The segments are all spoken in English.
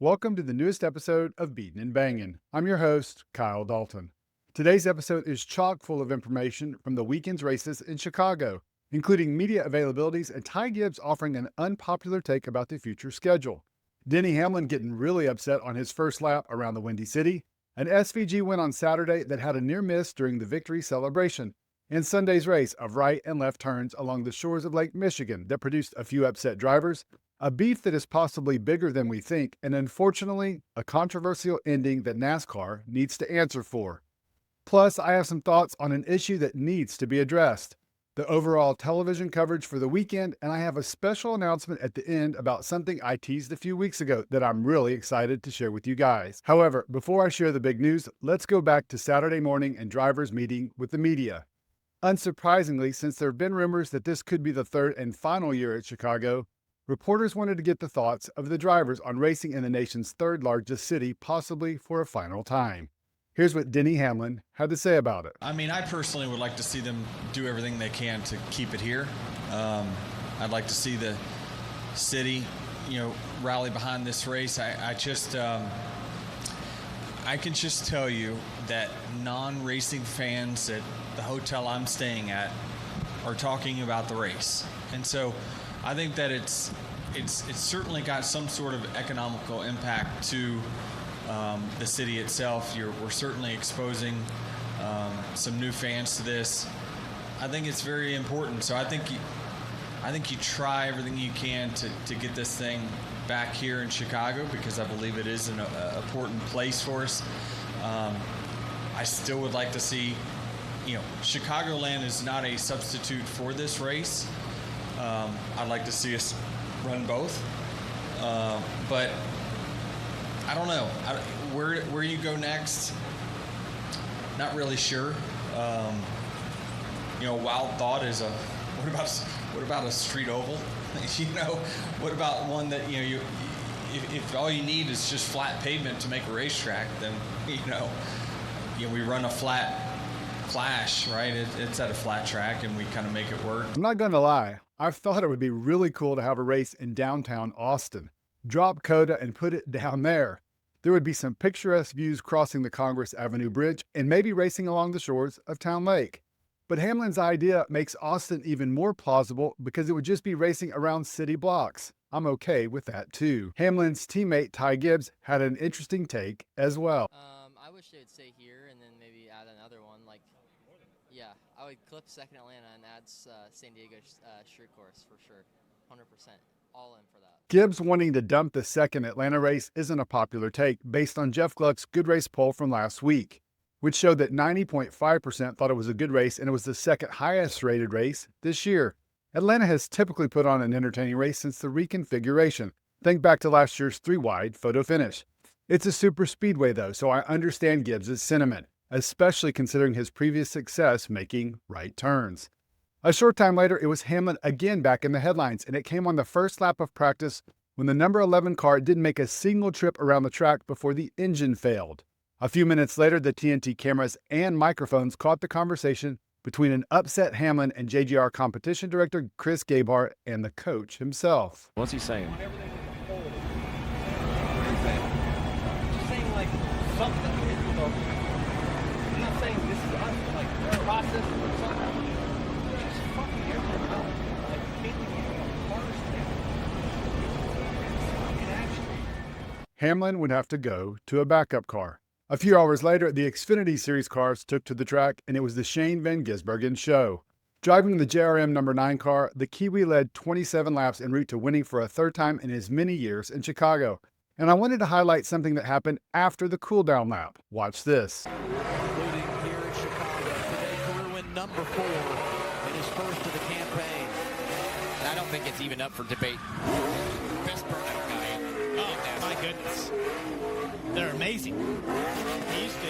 Welcome to the newest episode of Beatin' and Bangin'. I'm your host, Kyle Dalton. Today's episode is chock full of information from the weekend's races in Chicago, including media availabilities and Ty Gibbs offering an unpopular take about the future schedule, Denny Hamlin getting really upset on his first lap around the Windy City, an SVG win on Saturday that had a near miss during the victory celebration, and Sunday's race of right and left turns along the shores of Lake Michigan that produced a few upset drivers, a beef that is possibly bigger than we think, and unfortunately, a controversial ending that NASCAR needs to answer for. Plus, I have some thoughts on an issue that needs to be addressed, the overall television coverage for the weekend, and I have a special announcement at the end about something I teased a few weeks ago that I'm really excited to share with you guys. However, before I share the big news, let's go back to Saturday morning and drivers meeting with the media. Unsurprisingly, since there have been rumors that this could be the third and final year at Chicago, reporters wanted to get the thoughts of the drivers on racing in the nation's third largest city, possibly for a final time. Here's what Denny Hamlin had to say about it. I mean, I personally would like to see them do everything they can to keep it here. I'd like to see the city, rally behind this race. I can just tell you that non-racing fans at the hotel I'm staying at are talking about the race. And so I think that it's certainly got some sort of economical impact to the city itself. We're certainly exposing some new fans to this. I think it's very important. So I think you try everything you can to get this thing back here in Chicago, because I believe it is an important place for us. I still would like to see, Chicagoland is not a substitute for this race. I'd like to see us run both, but I don't know where you go next. Not really sure. Wild thought is what about a street oval? What about one that if all you need is just flat pavement to make a racetrack, then we run a flat Flash, right? It's at a flat track, and we kind of make it work. I'm not going to lie. I've thought it would be really cool to have a race in downtown Austin. Drop COTA and put it down there. There would be some picturesque views crossing the Congress Avenue Bridge and maybe racing along the shores of Town Lake. But Hamlin's idea makes Austin even more plausible because it would just be racing around city blocks. I'm okay with that too. Hamlin's teammate Ty Gibbs had an interesting take as well. I wish they would stay here and then maybe add another one. I would clip second Atlanta and add San Diego street course for sure. 100%. All in for that. Gibbs wanting to dump the second Atlanta race isn't a popular take based on Jeff Gluck's Good Race poll from last week, which showed that 90.5% thought it was a good race and it was the second highest rated race this year. Atlanta has typically put on an entertaining race since the reconfiguration. Think back to last year's 3-wide photo finish. It's a super speedway though, so I understand Gibbs' sentiment, especially considering his previous success making right turns. A short time later, it was Hamlin again back in the headlines, and it came on the first lap of practice when the number 11 car didn't make a single trip around the track before the engine failed. A few minutes later, the TNT cameras and microphones caught the conversation between an upset Hamlin and JGR competition director Chris Gabehart and the coach himself. What's he saying? Just saying something. I'm not saying this is us, the process or something. Just fucking everything up. Can't we get a cars in action? Hamlin would have to go to a backup car. A few hours later, the Xfinity Series cars took to the track, and it was the Shane Van Gisbergen show. Driving the JRM number 9 car, the Kiwi led 27 laps en route to winning for a third time in his many years in Chicago. And I wanted to highlight something that happened after the cool-down lap. Watch this. Including here in Chicago today, career win number 4 in his first of the campaign. I don't think it's even up for debate. Best burnout guy. Oh, my goodness. They're amazing.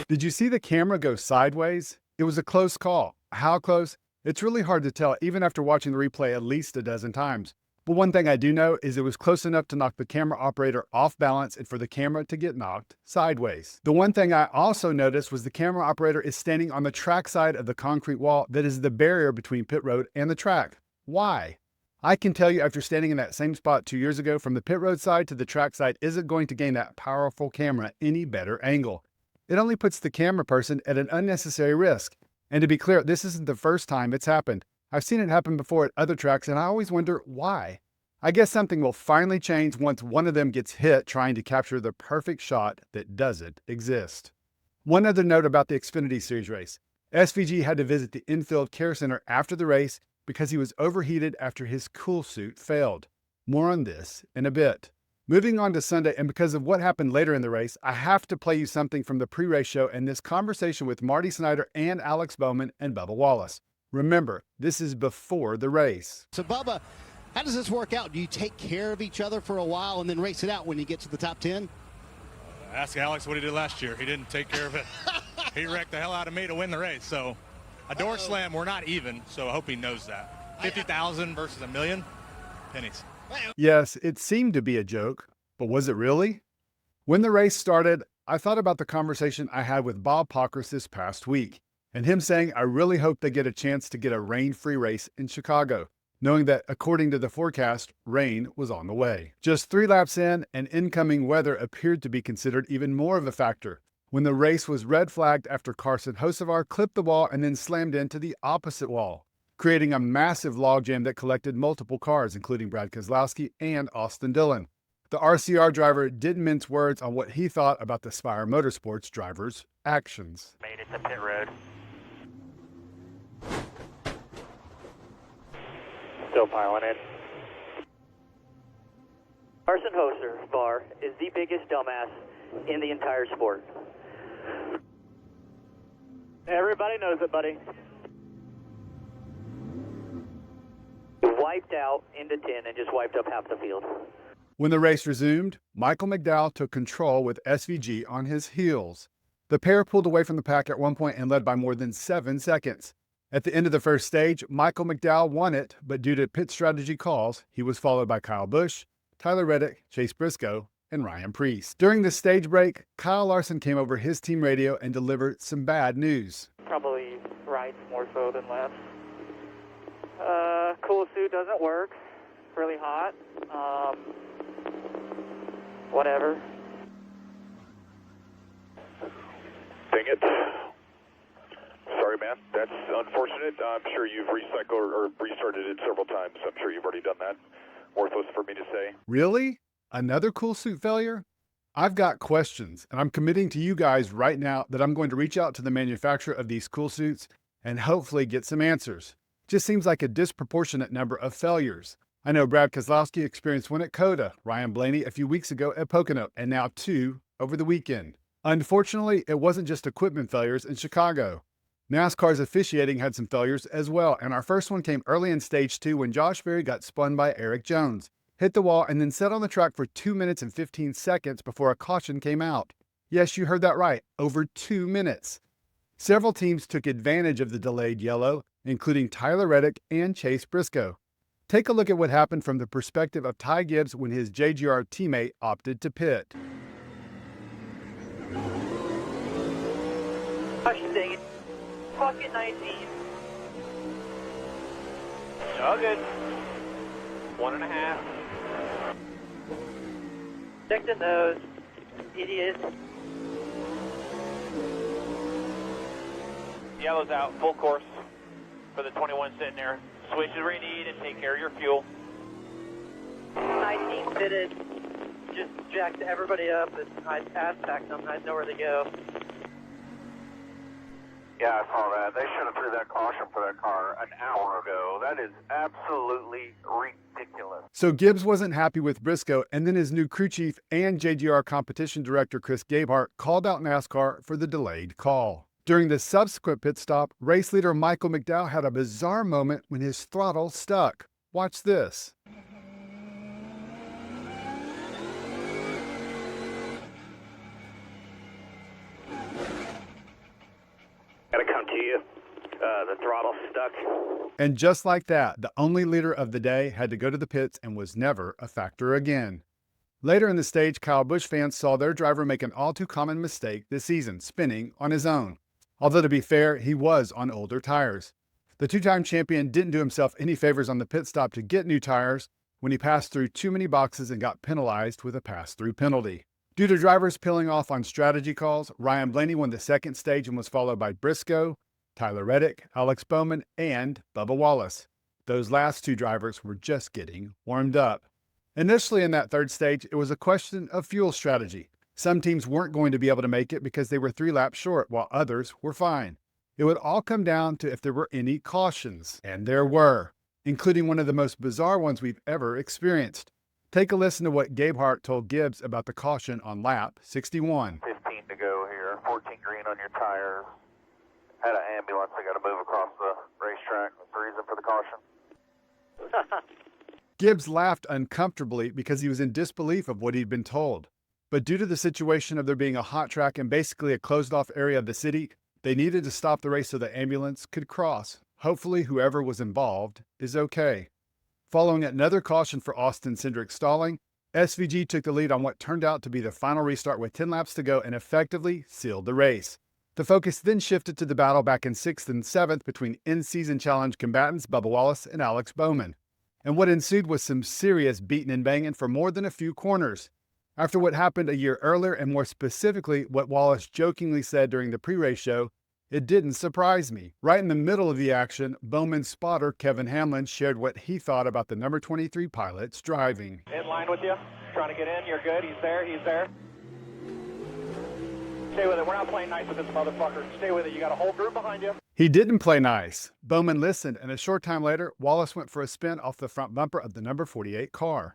Did you see the camera go sideways? It was a close call. How close? It's really hard to tell even after watching the replay at least a dozen times. But one thing I do know is it was close enough to knock the camera operator off balance and for the camera to get knocked sideways. The one thing I also noticed was the camera operator is standing on the track side of the concrete wall that is the barrier between pit road and the track. Why? I can tell you after standing in that same spot 2 years ago, from the pit road side to the track side isn't going to gain that powerful camera any better angle. It only puts the camera person at an unnecessary risk. And to be clear, this isn't the first time it's happened. I've seen it happen before at other tracks, and I always wonder why. I guess something will finally change once one of them gets hit trying to capture the perfect shot that doesn't exist. One other note about the Xfinity Series race. SVG had to visit the infield care center after the race because he was overheated after his cool suit failed. More on this in a bit. Moving on to Sunday, and because of what happened later in the race, I have to play you something from the pre-race show and this conversation with Marty Snyder and Alex Bowman and Bubba Wallace. Remember, this is before the race. So Bubba, how does this work out? Do you take care of each other for a while and then race it out when you get to the top 10? Ask Alex what he did last year. He didn't take care of it. He wrecked the hell out of me to win the race. So a door slam, we're not even, so I hope he knows that. 50,000 versus a million, pennies. Yes, it seemed to be a joke, but was it really? When the race started, I thought about the conversation I had with Bob Pockris this past week, and him saying I really hope they get a chance to get a rain-free race in Chicago, knowing that according to the forecast, rain was on the way. Just 3 laps in, and incoming weather appeared to be considered even more of a factor, when the race was red flagged after Carson Hocevar clipped the wall and then slammed into the opposite wall, creating a massive logjam that collected multiple cars, including Brad Keselowski and Austin Dillon. The RCR driver didn't mince words on what he thought about the Spire Motorsports driver's actions. Made it to pit road. Still piling in. Carson Hocevar is the biggest dumbass in the entire sport. Everybody knows it, buddy. Wiped out into 10 and just wiped up half the field. When the race resumed, Michael McDowell took control with SVG on his heels. The pair pulled away from the pack at one point and led by more than 7 seconds. At the end of the first stage, Michael McDowell won it, but due to pit strategy calls, he was followed by Kyle Busch, Tyler Reddick, Chase Briscoe, and Ryan Preece. During the stage break, Kyle Larson came over his team radio and delivered some bad news. Probably rights more so than lefts. Cool suit doesn't work. Really hot. Whatever. Dang it. Sorry, man. That's unfortunate. I'm sure you've recycled or restarted it several times. I'm sure you've already done that. Worthless for me to say. Really? Another cool suit failure? I've got questions, and I'm committing to you guys right now that I'm going to reach out to the manufacturer of these cool suits and hopefully get some answers. Just seems like a disproportionate number of failures. I know Brad Keselowski experienced one at COTA, Ryan Blaney a few weeks ago at Pocono, and now 2 over the weekend. Unfortunately, it wasn't just equipment failures in Chicago. NASCAR's officiating had some failures as well, and our first one came early in Stage 2 when Josh Berry got spun by Eric Jones, hit the wall, and then sat on the track for 2 minutes and 15 seconds before a caution came out. Yes, you heard that right, over 2 minutes. Several teams took advantage of the delayed yellow, including Tyler Reddick and Chase Briscoe. Take a look at what happened from the perspective of Ty Gibbs when his JGR teammate opted to pit. Gosh dang it. Pocket 19. All good. 1.5. Check the nose. Idiot. Yellow's out. Full course for the 21 sitting there. Switch is where you need and take care of your fuel. 19 fitted. Just jacked everybody up and I packed them. I know where to go. Yeah, I saw that. They should have threw that caution for that car an hour ago. That is absolutely ridiculous. So Gibbs wasn't happy with Briscoe, and then his new crew chief and JGR competition director Chris Gabehart called out NASCAR for the delayed call. During the subsequent pit stop, race leader Michael McDowell had a bizarre moment when his throttle stuck. Watch this. Gotta come to you. The throttle's stuck. And just like that, the only leader of the day had to go to the pits and was never a factor again. Later in the stage, Kyle Busch fans saw their driver make an all-too-common mistake this season, spinning on his own. Although to be fair, he was on older tires. The The two-time champion didn't do himself any favors on the pit stop to get new tires when he passed through too many boxes and got penalized with a pass-through penalty. Due to drivers peeling off on strategy calls, Ryan Blaney won the second stage and was followed by Briscoe, Tyler Reddick, Alex Bowman, and Bubba Wallace. Those last two drivers were just getting warmed up. Initially in that third stage, it was a question of fuel strategy. Some teams weren't going to be able to make it because they were 3 laps short, while others were fine. It would all come down to if there were any cautions, and there were, including one of the most bizarre ones we've ever experienced. Take a listen to what Gabe Hart told Gibbs about the caution on lap 61. 15 to go here, 14 green on your tires. Had an ambulance, I got to move across the racetrack. That's the reason for the caution. Gibbs laughed uncomfortably because he was in disbelief of what he'd been told. But due to the situation of there being a hot track and basically a closed-off area of the city, they needed to stop the race so the ambulance could cross. Hopefully whoever was involved is okay. Following another caution for Austin Cindric stalling, SVG took the lead on what turned out to be the final restart with 10 laps to go and effectively sealed the race. The focus then shifted to the battle back in 6th and 7th between in-season challenge combatants Bubba Wallace and Alex Bowman. And what ensued was some serious beating and banging for more than a few corners. After what happened a year earlier, and more specifically what Wallace jokingly said during the pre-race show, it didn't surprise me. Right in the middle of the action, Bowman's spotter Kevin Hamlin shared what he thought about the number 23 pilot's driving. In line with you, trying to get in, you're good, he's there. Stay with it, we're not playing nice with this motherfucker. Stay with it, you got a whole group behind you. He didn't play nice. Bowman listened, and a short time later, Wallace went for a spin off the front bumper of the number 48 car.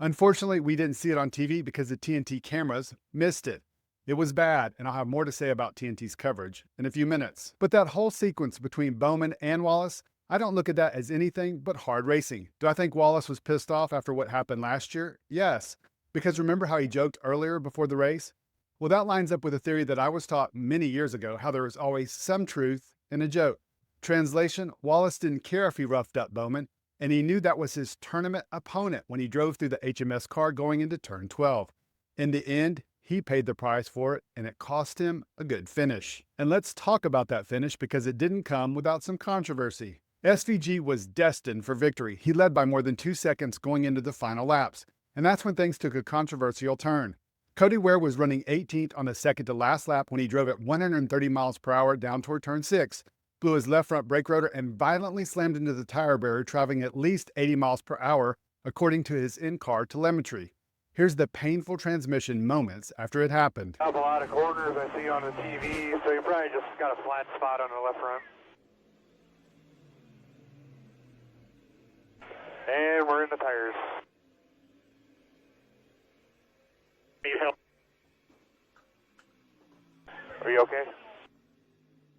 Unfortunately, we didn't see it on TV because the TNT cameras missed it. It was bad, and I'll have more to say about TNT's coverage in a few minutes. But that whole sequence between Bowman and Wallace, I don't look at that as anything but hard racing. Do I think Wallace was pissed off after what happened last year? Yes. Because remember how he joked earlier before the race? Well, that lines up with a theory that I was taught many years ago, how there is always some truth in a joke. Translation, Wallace didn't care if he roughed up Bowman, and he knew that was his tournament opponent when he drove through the HMS car going into turn 12. In the end, he paid the price for it, and it cost him a good finish. And let's talk about that finish because it didn't come without some controversy. SVG was destined for victory. He led by more than 2 seconds going into the final laps, and that's when things took a controversial turn. Cody Ware was running 18th on the second to last lap when he drove at 130 miles per hour down toward turn 6, blew his left front brake rotor, and violently slammed into the tire barrier, traveling at least 80 miles per hour, according to his in-car telemetry. Here's the painful transmission moments after it happened. Up a lot of corners I see on the TV, so you probably just got a flat spot on the left front. And we're in the tires. Need help? Are you okay?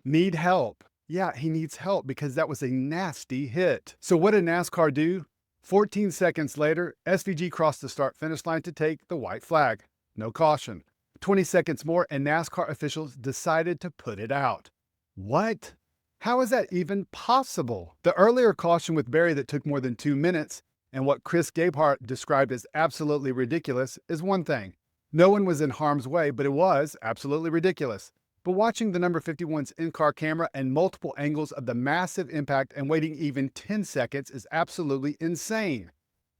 Need help. Yeah, he needs help because that was a nasty hit. So what did NASCAR do? 14 seconds later, SVG crossed the start-finish line to take the white flag. No caution. 20 seconds more and NASCAR officials decided to put it out. What? How is that even possible? The earlier caution with Barry that took more than 2 minutes and what Chris Gabehart described as absolutely ridiculous is one thing. No one was in harm's way, but it was absolutely ridiculous. But watching the number 51's in-car camera and multiple angles of the massive impact and waiting even 10 seconds is absolutely insane.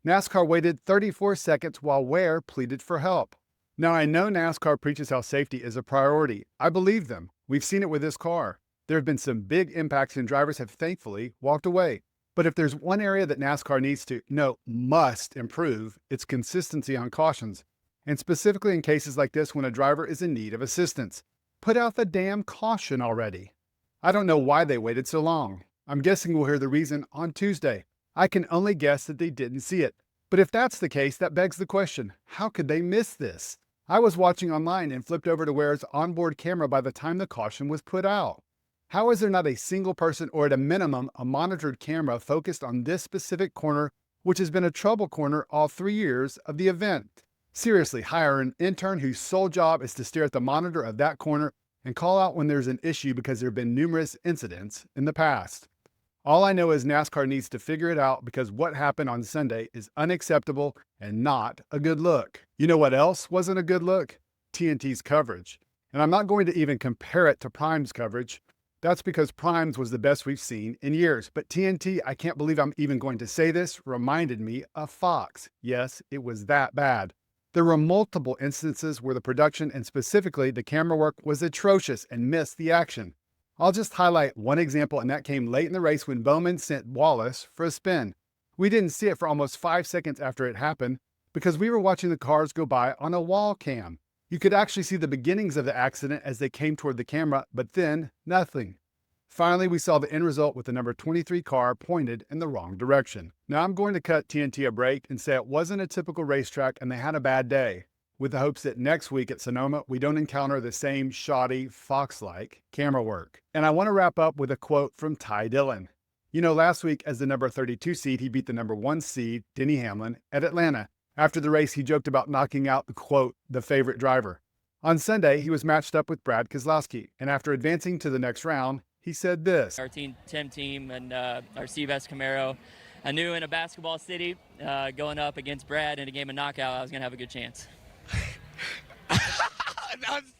NASCAR waited 34 seconds while Ware pleaded for help. Now I know NASCAR preaches how safety is a priority. I believe them. We've seen it with this car. There have been some big impacts and drivers have thankfully walked away. But if there's one area that NASCAR needs to, no, must improve, it's consistency on cautions. And specifically in cases like this when a driver is in need of assistance. Put out the damn caution already. I don't know why they waited so long. I'm guessing we'll hear the reason on Tuesday. I can only guess that they didn't see it. But if that's the case, that begs the question, how could they miss this? I was watching online and flipped over to Ware's onboard camera by the time the caution was put out. How is there not a single person or at a minimum a monitored camera focused on this specific corner, which has been a trouble corner all 3 years of the event? Seriously, hire an intern whose sole job is to stare at the monitor of that corner and call out when there's an issue because there have been numerous incidents in the past. All I know is NASCAR needs to figure it out because what happened on Sunday is unacceptable and not a good look. You know what else wasn't a good look? TNT's coverage. And I'm not going to even compare it to Prime's coverage, That's because Primes was the best we've seen in years. But TNT, I can't believe I'm even going to say this, reminded me of Fox. Yes, it was that bad. There were multiple instances where the production and specifically the camera work was atrocious and missed the action. I'll just highlight one example, and that came late in the race when Bowman sent Wallace for a spin. We didn't see it for almost 5 seconds after it happened because we were watching the cars go by on a wall cam. You could actually see the beginnings of the accident as they came toward the camera, but then nothing. Finally, we saw the end result with the number 23 car pointed in the wrong direction. Now I'm going to cut TNT a break and say it wasn't a typical racetrack and they had a bad day, with the hopes that next week at Sonoma, we don't encounter the same shoddy, Fox-like camera work. And I want to wrap up with a quote from Ty Dillon. You know, last week as the number 32 seed, he beat the number 1 seed, Denny Hamlin, at Atlanta. After the race, he joked about knocking out the quote, the favorite driver. On Sunday, he was matched up with Brad Keselowski, and after advancing to the next round, he said this. Our Team and our Seabass Camaro. I knew in a basketball city, going up against Brad in a game of knockout, I was going to have a good chance.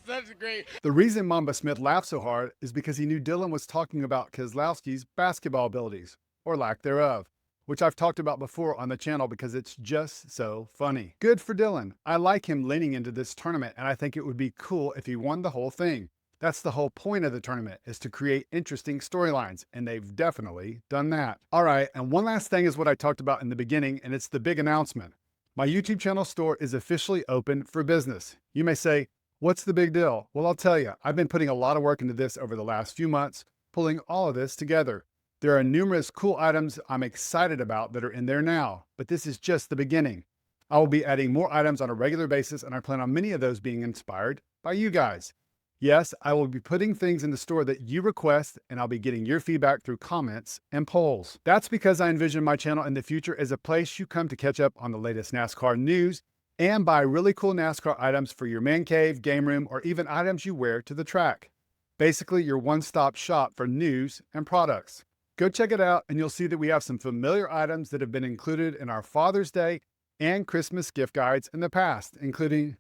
That's great. The reason Mamba Smith laughed so hard is because he knew Dillon was talking about Keselowski's basketball abilities, or lack thereof, which I've talked about before on the channel because it's just so funny. Good for Dillon. I like him leaning into this tournament, and I think it would be cool if he won the whole thing. That's the whole point of the tournament, is to create interesting storylines, and they've definitely done that. All right, and one last thing is what I talked about in the beginning, and it's the big announcement. My YouTube channel store is officially open for business. You may say, what's the big deal? Well, I'll tell you, I've been putting a lot of work into this over the last few months, pulling all of this together. There are numerous cool items I'm excited about that are in there now, but this is just the beginning. I will be adding more items on a regular basis, and I plan on many of those being inspired by you guys. Yes, I will be putting things in the store that you request, and I'll be getting your feedback through comments and polls. That's because I envision my channel in the future as a place you come to catch up on the latest NASCAR news and buy really cool NASCAR items for your man cave, game room, or even items you wear to the track. Basically, your one-stop shop for news and products. Go check it out, and you'll see that we have some familiar items that have been included in our Father's Day and Christmas gift guides in the past, including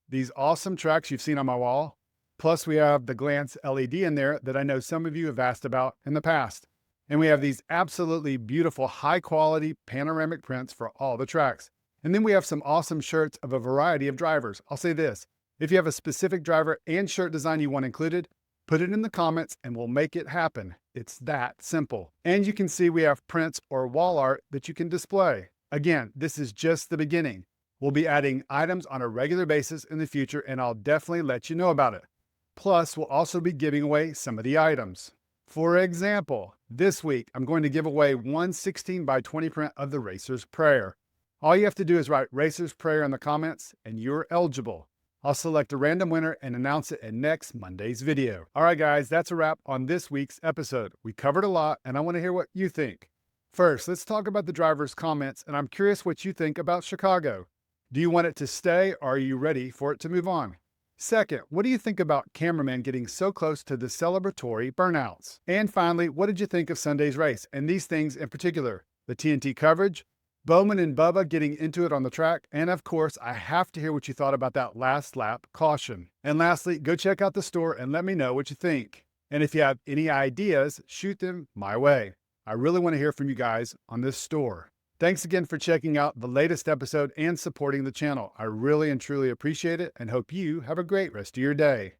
these awesome tracks you've seen on my wall. Plus, we have the Glance LED in there that I know some of you have asked about in the past. And we have these absolutely beautiful, high-quality panoramic prints for all the tracks. And then we have some awesome shirts of a variety of drivers. I'll say this, if you have a specific driver and shirt design you want included, put it in the comments and we'll make it happen. It's that simple. And you can see we have prints or wall art that you can display. Again, this is just the beginning. We'll be adding items on a regular basis in the future, and I'll definitely let you know about it. Plus, we'll also be giving away some of the items. For example, this week, I'm going to give away one 16x20 print of the Racer's Prayer. All you have to do is write Racer's Prayer in the comments, and you're eligible. I'll select a random winner and announce it in next Monday's video. All right, guys, that's a wrap on this week's episode. We covered a lot, and I want to hear what you think. First, let's talk about the drivers' comments, and I'm curious what you think about Chicago. Do you want it to stay, or are you ready for it to move on? Second, what do you think about cameraman getting so close to the celebratory burnouts? And finally, what did you think of Sunday's race, and these things in particular? The TNT coverage, Bowman and Bubba getting into it on the track, and of course, I have to hear what you thought about that last lap caution. And lastly, go check out the store and let me know what you think. And if you have any ideas, shoot them my way. I really want to hear from you guys on this store. Thanks again for checking out the latest episode and supporting the channel. I really and truly appreciate it and hope you have a great rest of your day.